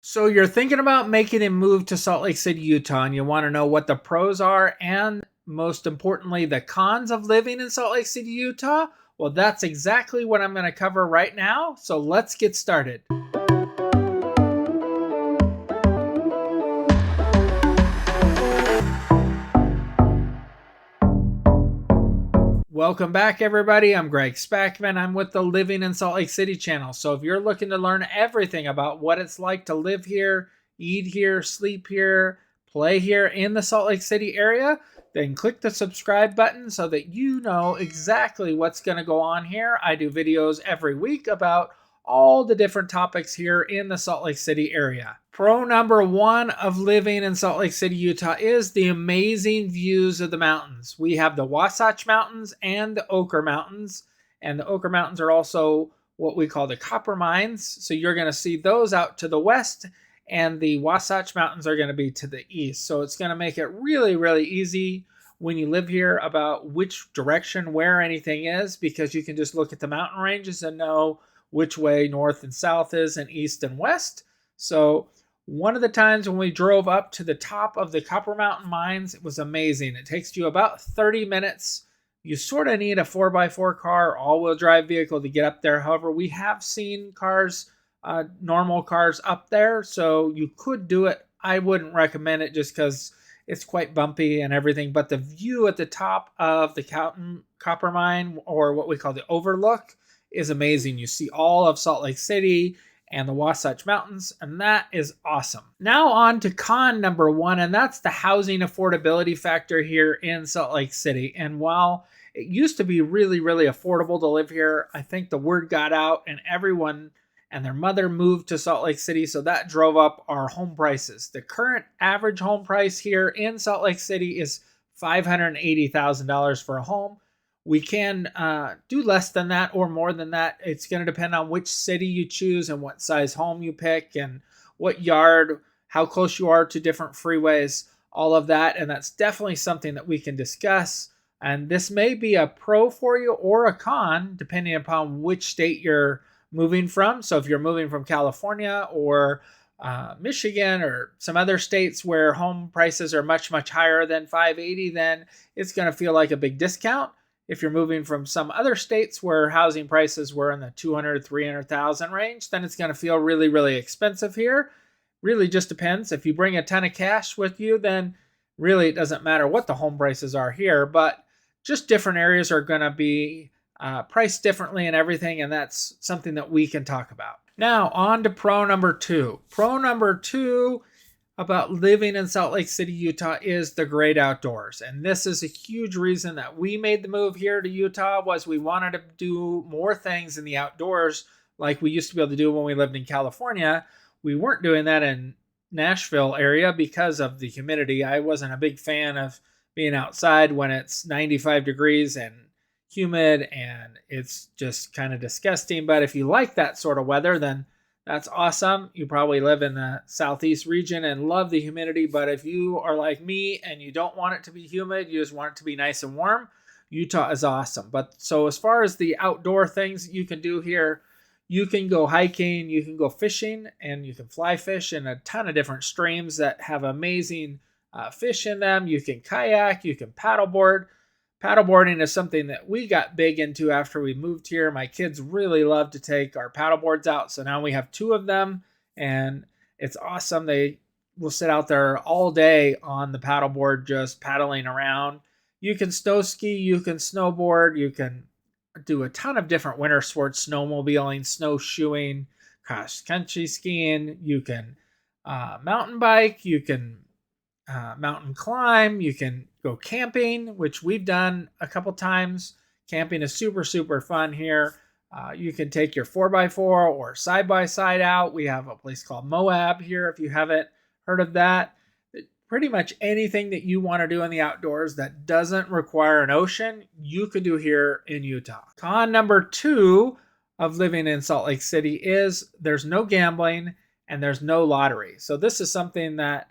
So you're thinking about making a move to Salt Lake City, Utah, and you want to know what the pros are and most importantly, the cons of living in Salt Lake City, Utah? Well, that's exactly what I'm going to cover right now. So let's get started. Welcome back, everybody. I'm Greg Spackman. I'm with the Living in Salt Lake City channel. So if you're looking to learn everything about what it's like to live here, eat here, sleep here, play here in the Salt Lake City area, then click the subscribe button so that you know exactly what's going to go on here. I do videos every week about all the different topics here in the Salt Lake City area. Pro number one of living in Salt Lake City, Utah is the amazing views of the mountains. We have the Wasatch Mountains and the Ochre Mountains, and the Ochre Mountains are also what we call the copper mines. So you're going to see those out to the west, and the Wasatch Mountains are going to be to the east. So it's going to make it really, really easy when you live here about which direction where anything is, because you can just look at the mountain ranges and know which way north and south is and east and west. So one of the times when we drove up to the top of the Copper Mountain mines, it was amazing. It takes you about 30 minutes. You sort of need a 4x4 car, all-wheel drive vehicle to get up there. However, we have seen cars, normal cars up there, so you could do it. I wouldn't recommend it just because it's quite bumpy and everything, but the view at the top of the copper mine, or what we call the overlook, is amazing. You see all of Salt Lake City and the Wasatch Mountains, and that is awesome. Now on to con number one, and that's the housing affordability factor here in Salt Lake City. And while it used to be really, really affordable to live here, I think the word got out and everyone and their mother moved to Salt Lake City, so that drove up our home prices. The current average home price here in Salt Lake City is $580,000 for a home. We can do less than that or more than that. It's going to depend on which city you choose and what size home you pick and what yard, how close you are to different freeways, all of that. And that's definitely something that we can discuss. And this may be a pro for you or a con, depending upon which state you're moving from. So if you're moving from California or Michigan or some other states where home prices are much, much higher than 580, then it's going to feel like a big discount. If you're moving from some other states where housing prices were in the 200, 300,000 range, then it's going to feel really, really expensive here. Really just depends. If you bring a ton of cash with you, then really it doesn't matter what the home prices are here, but just different areas are going to be priced differently and everything, and that's something that we can talk about. Now on to pro number two. Pro number two about living in Salt Lake City, Utah is the great outdoors. And this is a huge reason that we made the move here to Utah, was we wanted to do more things in the outdoors like we used to be able to do when we lived in California. We weren't doing that in Nashville area because of the humidity. I wasn't a big fan of being outside when it's 95 degrees and humid and it's just kind of disgusting. But if you like that sort of weather, then that's awesome. You probably live in the southeast region and love the humidity, but if you are like me and you don't want it to be humid, you just want it to be nice and warm, Utah is awesome. But so as far as the outdoor things you can do here, you can go hiking, you can go fishing, and you can fly fish in a ton of different streams that have amazing fish in them. You can kayak, you can paddleboard. Paddleboarding is something that we got big into after we moved here. My kids really love to take our paddleboards out, so now we have two of them, and it's awesome. They will sit out there all day on the paddleboard just paddling around. You can snow ski, you can snowboard, you can do a ton of different winter sports, snowmobiling, snowshoeing, cross-country skiing. You can mountain bike, you can mountain climb, you can go camping, which we've done a couple times. Camping is super, super fun here. You can take your 4x4 or side-by-side out. We have a place called Moab here, if you haven't heard of that. Pretty much anything that you want to do in the outdoors that doesn't require an ocean, you could do here in Utah. Con number two of living in Salt Lake City is there's no gambling and there's no lottery. So this is something that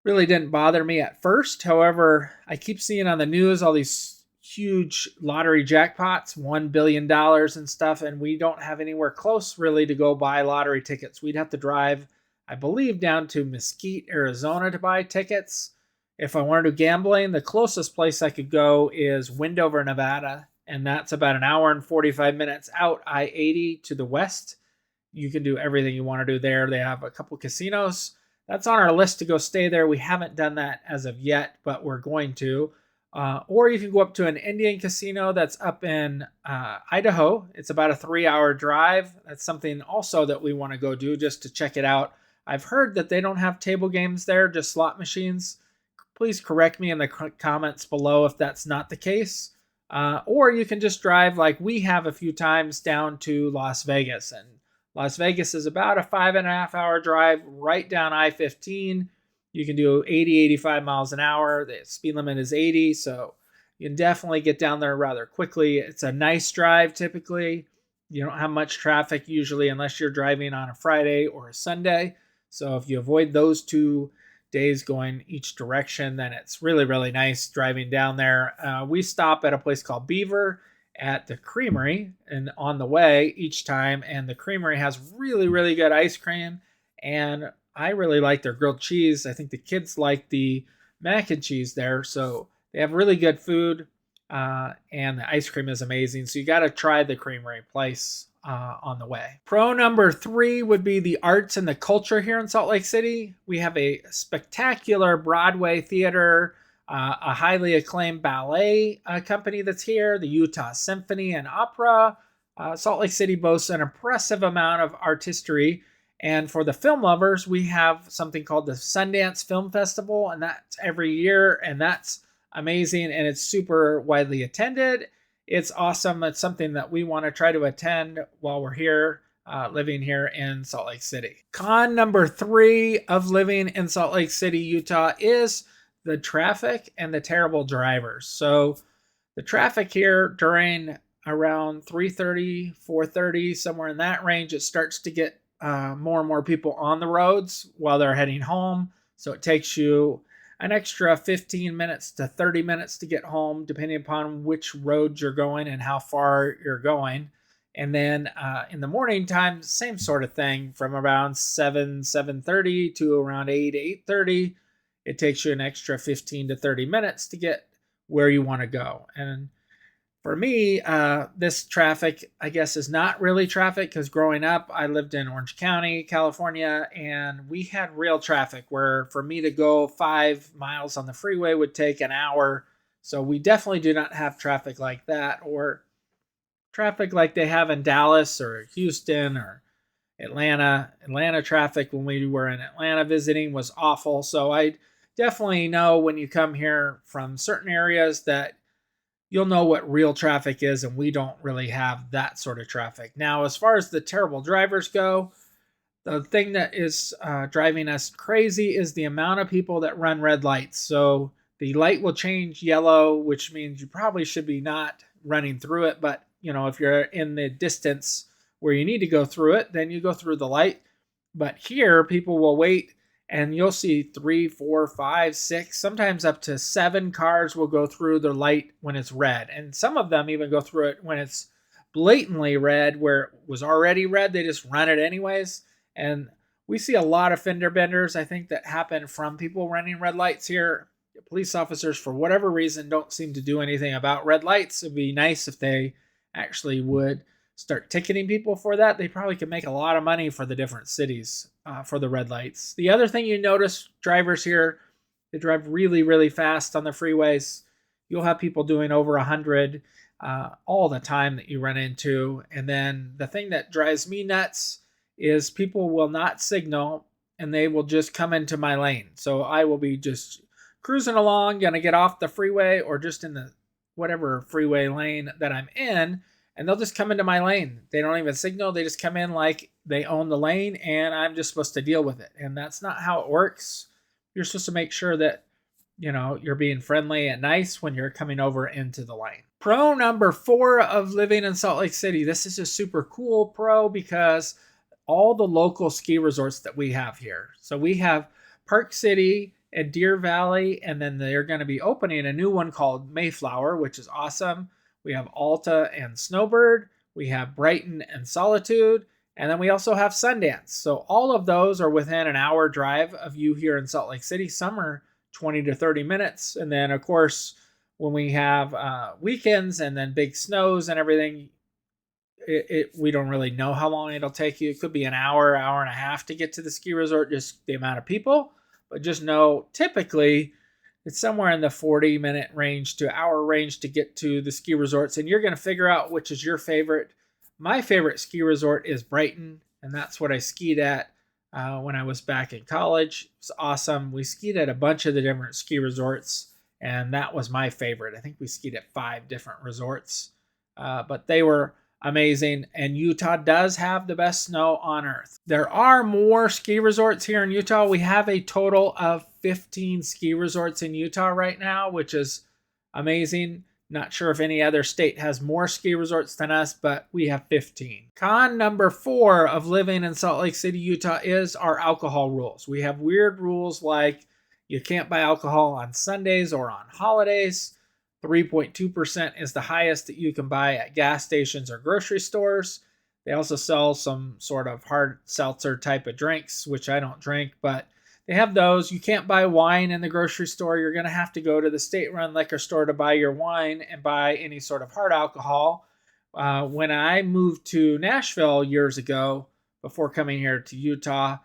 really didn't bother me at first. However, I keep seeing on the news all these huge lottery jackpots, $1 billion and stuff, and we don't have anywhere close really to go buy lottery tickets. We'd have to drive I believe, down to Mesquite, Arizona to buy tickets. If I want to do gambling, the closest place I could go is Wendover, Nevada, and that's about an hour and 45 minutes out I 80 to the west. You can do everything you want to do there. They have a couple casinos. That's on our list to go stay there. We haven't done that as of yet, but we're going to. Or you can go up to an Indian casino that's up in Idaho. It's about a 3 hour drive. That's something also that we want to go do just to check it out. I've heard that they don't have table games there, just slot machines. Please correct me in the comments below if that's not the case. Or you can just drive like we have a few times down to Las Vegas. And Las Vegas is about a 5.5 hour drive right down I-15. You can do 80, 85 miles an hour. The speed limit is 80, so you can definitely get down there rather quickly. It's a nice drive typically. You don't have much traffic usually unless you're driving on a Friday or a Sunday. So if you avoid those 2 days going each direction, then it's really, really nice driving down there. We stop at a place called Beaver at the Creamery and on the way each time, and the Creamery has really, really good ice cream, and I really like their grilled cheese. I think the kids like the mac and cheese there, so they have really good food, and the ice cream is amazing. So you got to try the Creamery place on the way. Pro number 3 would be the arts and the culture here in Salt Lake City. We have a spectacular Broadway theater, a highly acclaimed ballet company that's here, the Utah Symphony and Opera. Salt Lake City boasts an impressive amount of artistry. And for the film lovers, we have something called the Sundance Film Festival, and that's every year, and that's amazing, and it's super widely attended. It's awesome. It's something that we want to try to attend while we're here, living here in Salt Lake City. Con number 3 of living in Salt Lake City, Utah is the traffic and the terrible drivers. So the traffic here during around 3:30, 4:30, somewhere in that range, it starts to get more and more people on the roads while they're heading home. So it takes you an extra 15 minutes to 30 minutes to get home, depending upon which road you're going and how far you're going. And then in the morning time, same sort of thing, from around 7:30 to around 8:30. It takes you an extra 15 to 30 minutes to get where you want to go. And for me, this traffic, I guess, is not really traffic, because growing up, I lived in Orange County, California, and we had real traffic where for me to go 5 miles on the freeway would take an hour. So we definitely do not have traffic like that, or traffic like they have in Dallas or Houston or Atlanta. Atlanta traffic when we were in Atlanta visiting was awful. So I definitely know when you come here from certain areas that you'll know what real traffic is, and we don't really have that sort of traffic. Now, as far as the terrible drivers go, the thing that is driving us crazy is the amount of people that run red lights. So the light will change yellow, which means you probably should be not running through it. But, if you're in the distance where you need to go through it, then you go through the light. But here, people will wait, and you'll see 3, 4, 5, 6, sometimes up to 7 cars will go through the light when it's red. And some of them even go through it when it's blatantly red, where it was already red. They just run it anyways. And we see a lot of fender benders, I think, that happen from people running red lights here. Police officers, for whatever reason, don't seem to do anything about red lights. It'd be nice if they actually would start ticketing people for that. They probably could make a lot of money for the different cities for the red lights. The other thing you notice, drivers here, they drive really, really fast on the freeways. You'll have people doing over 100 all the time that you run into. And then the thing that drives me nuts is people will not signal, and they will just come into my lane. So I will be just cruising along, gonna get off the freeway or just in the whatever freeway lane that I'm in, and they'll just come into my lane. They don't even signal. They just come in like they own the lane, and I'm just supposed to deal with it. And that's not how it works. You're supposed to make sure that, you're being friendly and nice when you're coming over into the lane. Pro number 4 of living in Salt Lake City. This is a super cool pro because all the local ski resorts that we have here. So we have Park City and Deer Valley, and then they're going to be opening a new one called Mayflower, which is awesome. We have Alta and Snowbird. We have Brighton and Solitude. And then we also have Sundance. So all of those are within an hour drive of you here in Salt Lake City. Some are 20 to 30 minutes. And then, of course, when we have weekends and then big snows and everything, we don't really know how long it'll take you. It could be an hour, hour and a half to get to the ski resort, just the amount of people. But just know typically it's somewhere in the 40-minute range to hour range to get to the ski resorts. And you're going to figure out which is your favorite. My favorite ski resort is Brighton, and that's what I skied at when I was back in college. It was awesome. We skied at a bunch of the different ski resorts, and that was my favorite. I think we skied at 5 different resorts, but they were amazing. And Utah does have the best snow on earth. There are more ski resorts here in Utah. We have a total of 15 ski resorts in Utah right now, which is amazing. Not sure if any other state has more ski resorts than us, but we have 15. Con number 4 of living in Salt Lake City, Utah is our alcohol rules. We have weird rules like you can't buy alcohol on Sundays or on holidays. 3.2% is the highest that you can buy at gas stations or grocery stores. They also sell some sort of hard seltzer type of drinks, which I don't drink, but they have those. You can't buy wine in the grocery store. You're going to have to go to the state-run liquor store to buy your wine and buy any sort of hard alcohol. When I moved to Nashville years ago, before coming here to Utah,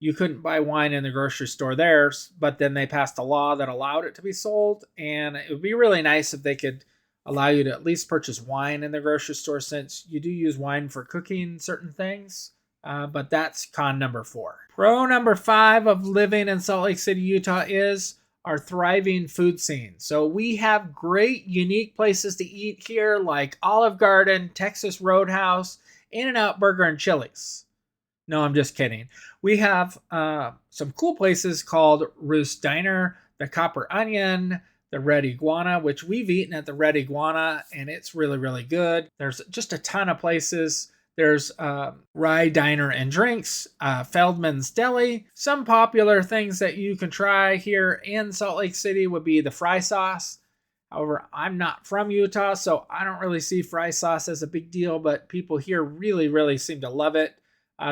you couldn't buy wine in the grocery store there, but then they passed a law that allowed it to be sold. And it would be really nice if they could allow you to at least purchase wine in the grocery store, since you do use wine for cooking certain things. But that's con number 4. Pro number 5 of living in Salt Lake City, Utah is our thriving food scene. So we have great, unique places to eat here like Olive Garden, Texas Roadhouse, In-N-Out Burger, and Chili's. No, I'm just kidding. We have some cool places called Roost Diner, the Copper Onion, the Red Iguana, which we've eaten at the Red Iguana, and it's really, really good. There's just a ton of places. There's Rye Diner and Drinks, Feldman's Deli. Some popular things that you can try here in Salt Lake City would be the fry sauce. However, I'm not from Utah, so I don't really see fry sauce as a big deal, but people here really, really seem to love it.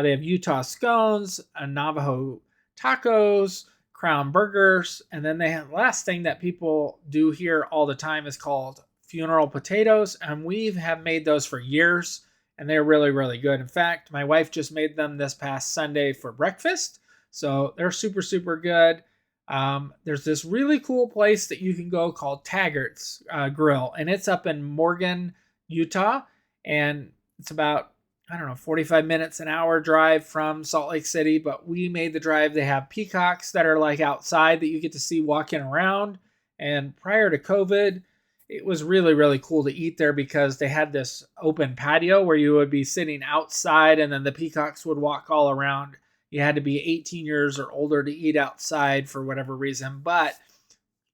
They have Utah scones, Navajo tacos, Crown burgers, and then they have the last thing that people do here all the time is called funeral potatoes, and we have made those for years, and they're really, really good. In fact, my wife just made them this past Sunday for breakfast, so they're super, super good. There's this really cool place that you can go called Taggart's Grill, and it's up in Morgan, Utah, and it's about 45 minutes, an hour drive from Salt Lake City, but we made the drive. They have peacocks that are like outside that you get to see walking around. And prior to COVID, it was really, really cool to eat there because they had this open patio where you would be sitting outside and then the peacocks would walk all around. You had to be 18 years or older to eat outside for whatever reason. But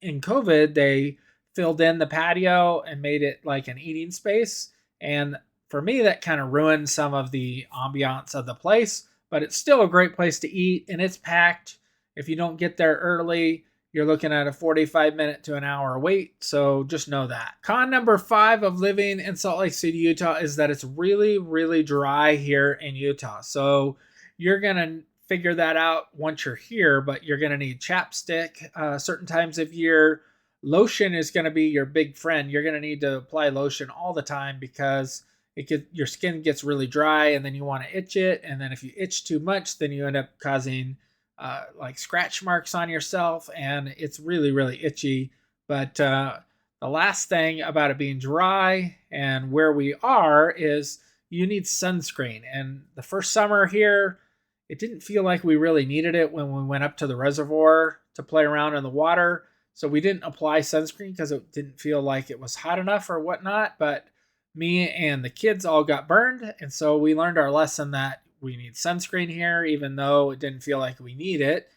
in COVID, they filled in the patio and made it like an eating space. And for me, that kind of ruined some of the ambiance of the place, but it's still a great place to eat, and it's packed. If you don't get there early, you're looking at a 45-minute to an hour wait, so just know that. Con number 5 of living in Salt Lake City, Utah is that it's really, really dry here in Utah. So you're going to figure that out once you're here, but you're going to need chapstick certain times of year. Lotion is going to be your big friend. You're going to need to apply lotion all the time because your skin gets really dry, and then you want to itch it. And then if you itch too much, then you end up causing like scratch marks on yourself, and it's really, really itchy. But the last thing about it being dry and where we are is you need sunscreen. And the first summer here, it didn't feel like we really needed it when we went up to the reservoir to play around in the water. So we didn't apply sunscreen because it didn't feel like it was hot enough or whatnot. But me and the kids all got burned, and so we learned our lesson that we need sunscreen here, even though it didn't feel like we need it.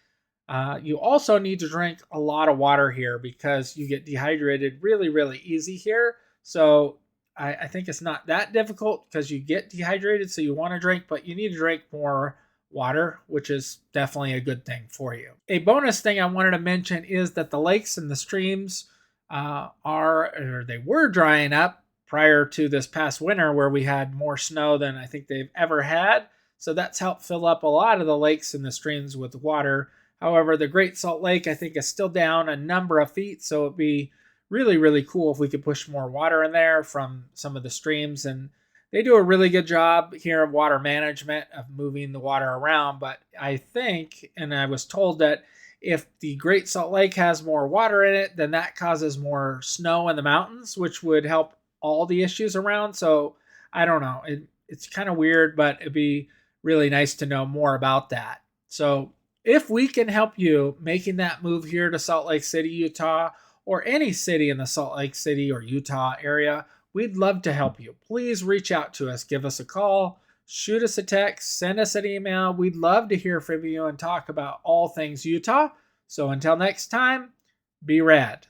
You also need to drink a lot of water here because you get dehydrated really, really easy here. So I think it's not that difficult because you get dehydrated, so you want to drink, but you need to drink more water, which is definitely a good thing for you. A bonus thing I wanted to mention is that the lakes and the streams they were drying up prior to this past winter where we had more snow than I think they've ever had. So that's helped fill up a lot of the lakes and the streams with water. However, the Great Salt Lake, I think, is still down a number of feet. So it'd be really, really cool if we could push more water in there from some of the streams. And they do a really good job here of water management, of moving the water around. But I think, and I was told that if the Great Salt Lake has more water in it, then that causes more snow in the mountains, which would help all the issues around. So I don't know. It's kind of weird, but it'd be really nice to know more about that. So if we can help you making that move here to Salt Lake City, Utah, or any city in the Salt Lake City or Utah area, we'd love to help you. Please reach out to us. Give us a call, shoot us a text, send us an email. We'd love to hear from you and talk about all things Utah. So until next time, be rad.